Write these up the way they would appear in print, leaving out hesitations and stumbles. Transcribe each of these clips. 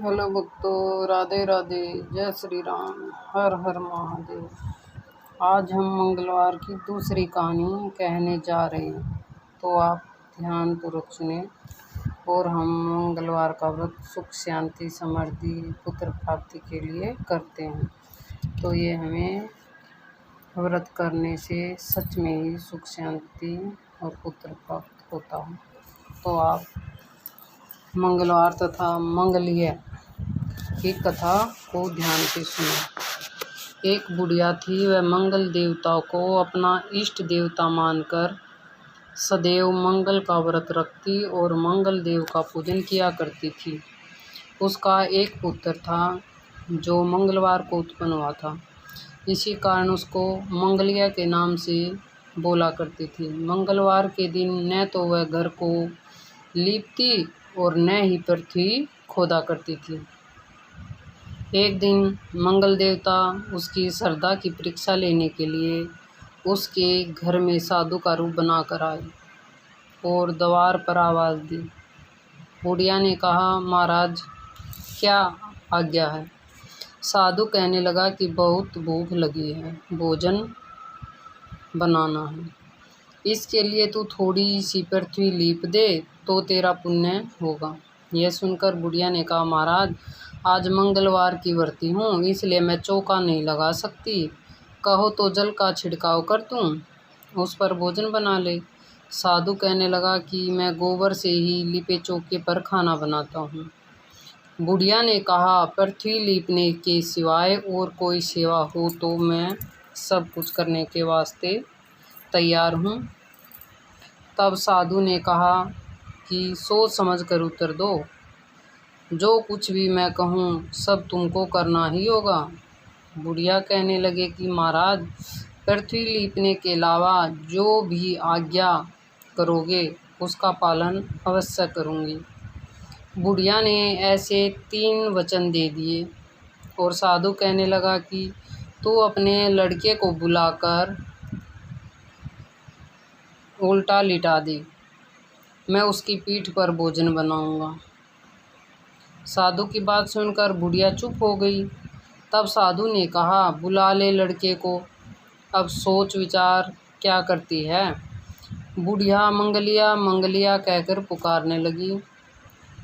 Hello भक्तों, राधे राधे, जय श्री राम, हर हर महादेव। आज हम मंगलवार की दूसरी कहानी कहने जा रहे हैं, तो आप ध्यानपूर्वक सुने। और हम मंगलवार का व्रत सुख शांति समृद्धि पुत्र प्राप्ति के लिए करते हैं। तो ये हमें व्रत करने से सच में ही सुख शांति और पुत्र प्राप्त होता है। तो आप मंगलवार तथा मंगलीय की कथा को ध्यान से सुनो। एक बुढ़िया थी, वह मंगल देवता को अपना इष्ट देवता मानकर सदैव मंगल का व्रत रखती और मंगल देव का पूजन किया करती थी। उसका एक पुत्र था जो मंगलवार को उत्पन्न हुआ था। इसी कारण उसको मंगलिया के नाम से बोला करती थी। मंगलवार के दिन न तो वह घर को लीपती और न ही पृथ्वी खोदा करती थी। एक दिन मंगल देवता उसकी श्रद्धा की परीक्षा लेने के लिए उसके घर में साधु का रूप बनाकर आए और द्वार पर आवाज़ दी। बुढ़िया ने कहा, महाराज क्या आज्ञा है? साधु कहने लगा कि बहुत भूख लगी है, भोजन बनाना है। इसके लिए तू थोड़ी सी पृथ्वी लीप दे तो तेरा पुण्य होगा। यह सुनकर बुढ़िया ने कहा, महाराज आज मंगलवार की व्रती हूँ, इसलिए मैं चौका नहीं लगा सकती। कहो तो जल का छिड़काव कर दूँ, उस पर भोजन बना ले। साधु कहने लगा कि मैं गोबर से ही लिपे चौके पर खाना बनाता हूँ। बुढ़िया ने कहा, पृथ्वी लीपने के सिवाय और कोई सेवा हो तो मैं सब कुछ करने के वास्ते तैयार हूँ। तब साधु ने कहा कि सोच समझ कर उत्तर दो, जो कुछ भी मैं कहूँ सब तुमको करना ही होगा। बुढ़िया कहने लगे कि महाराज पृथ्वी लीपने के अलावा जो भी आज्ञा करोगे उसका पालन अवश्य करूँगी। बुढ़िया ने ऐसे 3 वचन दे दिए और साधु कहने लगा कि तू अपने लड़के को बुलाकर उल्टा लिटा दे, मैं उसकी पीठ पर भोजन बनाऊंगा। साधु की बात सुनकर बुढ़िया चुप हो गई। तब साधु ने कहा, बुला ले लड़के को, अब सोच विचार क्या करती है। बुढ़िया मंगलिया मंगलिया कहकर पुकारने लगी।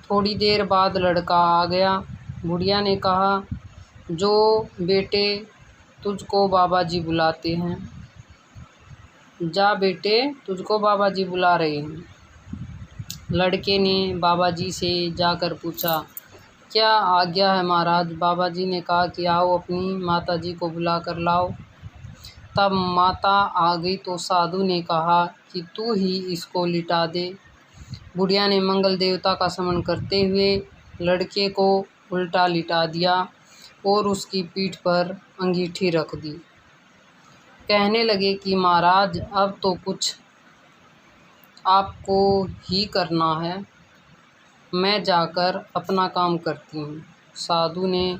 थोड़ी देर बाद लड़का आ गया। बुढ़िया ने कहा, जो बेटे तुझको बाबा जी बुलाते हैं, जा बेटे तुझको बाबा जी बुला रहे हैं। लड़के ने बाबा जी से जाकर पूछा, क्या आज्ञा है महाराज? बाबा जी ने कहा कि आओ अपनी माता जी को बुला कर लाओ। तब माता आ गई तो साधु ने कहा कि तू ही इसको लिटा दे। बुढ़िया ने मंगल देवता का स्मरण करते हुए लड़के को उल्टा लिटा दिया और उसकी पीठ पर अंगीठी रख दी। कहने लगे कि महाराज अब तो कुछ आपको ही करना है, मैं जाकर अपना काम करती हूँ। साधु ने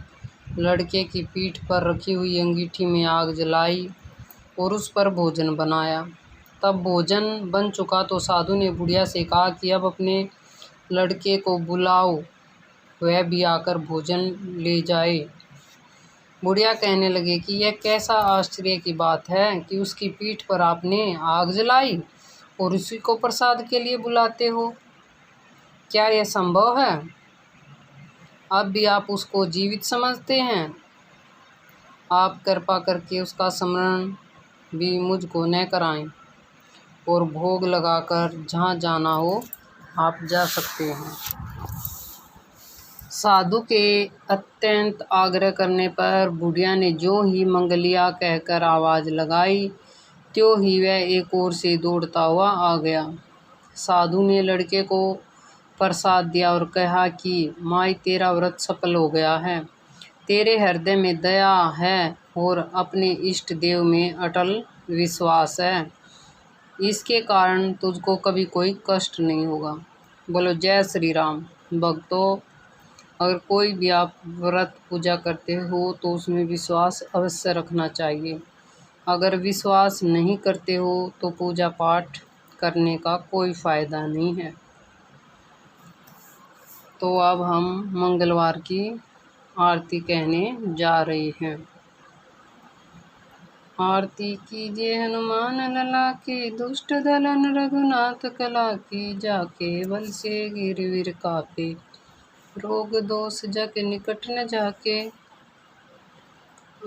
लड़के की पीठ पर रखी हुई अंगीठी में आग जलाई और उस पर भोजन बनाया। तब भोजन बन चुका तो साधु ने बुढ़िया से कहा कि अब अपने लड़के को बुलाओ, वह भी आकर भोजन ले जाए। बुढ़िया कहने लगे कि यह कैसा आश्चर्य की बात है कि उसकी पीठ पर आपने आग जलाई और उसी को प्रसाद के लिए बुलाते हो। क्या यह संभव है? अब भी आप उसको जीवित समझते हैं? आप कृपा करके उसका स्मरण भी मुझको न कराएं और भोग लगाकर जहाँ जाना हो आप जा सकते हैं। साधु के अत्यंत आग्रह करने पर बुढ़िया ने जो ही मंगलिया कहकर आवाज़ लगाई, त्यों ही वह एक ओर से दौड़ता हुआ आ गया। साधु ने लड़के को प्रसाद दिया और कहा कि माई तेरा व्रत सफल हो गया है, तेरे हृदय में दया है और अपने इष्ट देव में अटल विश्वास है, इसके कारण तुझको कभी कोई कष्ट नहीं होगा। बोलो जय श्री राम। भक्तों, अगर कोई भी आप व्रत पूजा करते हो तो उसमें विश्वास अवश्य रखना चाहिए। अगर विश्वास नहीं करते हो तो पूजा पाठ करने का कोई फ़ायदा नहीं है। तो अब हम मंगलवार की आरती कहने जा रहे हैं। आरती कीजिए हनुमान लला की, दुष्ट दलन रघुनाथ कला की, जाके बल से गिर वीर कापे, रोग दोष जग निकट न जाके।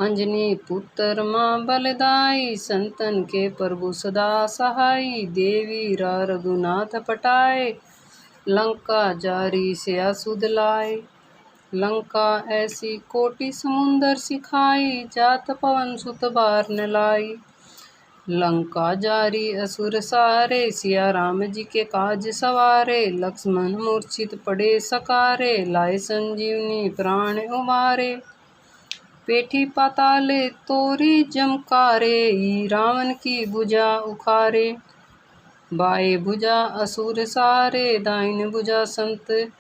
अंजनी पुत्र माँ बलदाई, संतन के प्रभु सदा सहाई, देवीरा रघुनाथ पटाए, लंका जारी से असुध लाए। लंका ऐसी कोटि समुंदर सिखाई, जात पवन सुत बार न लाई। लंका जारी असुर सारे, सिया राम जी के काज सवारे, लक्ष्मण मूर्छित पड़े सकारे, लाए संजीवनी प्राण उबारे। पेठी पाताले तोरी जमकारे, रावण की भुजा उखारे। बाएं भुजा असुर सारे, दाहिने भुजा संत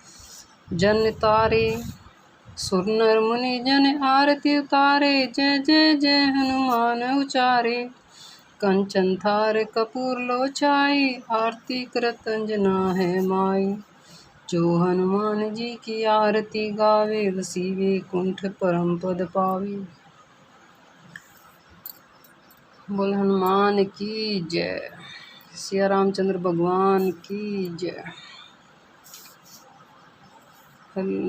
जन तारे। सुर नर मुनि जन आरती उतारे, जय जय जय हनुमान उचारे। कंचन थार कपूर लो छाई, आरती करत अंजना है माई। जो हनुमान जी की आरती गावे, वसी वैकुंठ परम पद पावे। बोल हनुमान की जय, सिया रामचंद्र भगवान की जय।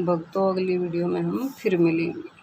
भक्तों, अगली वीडियो में हम फिर मिलेंगे।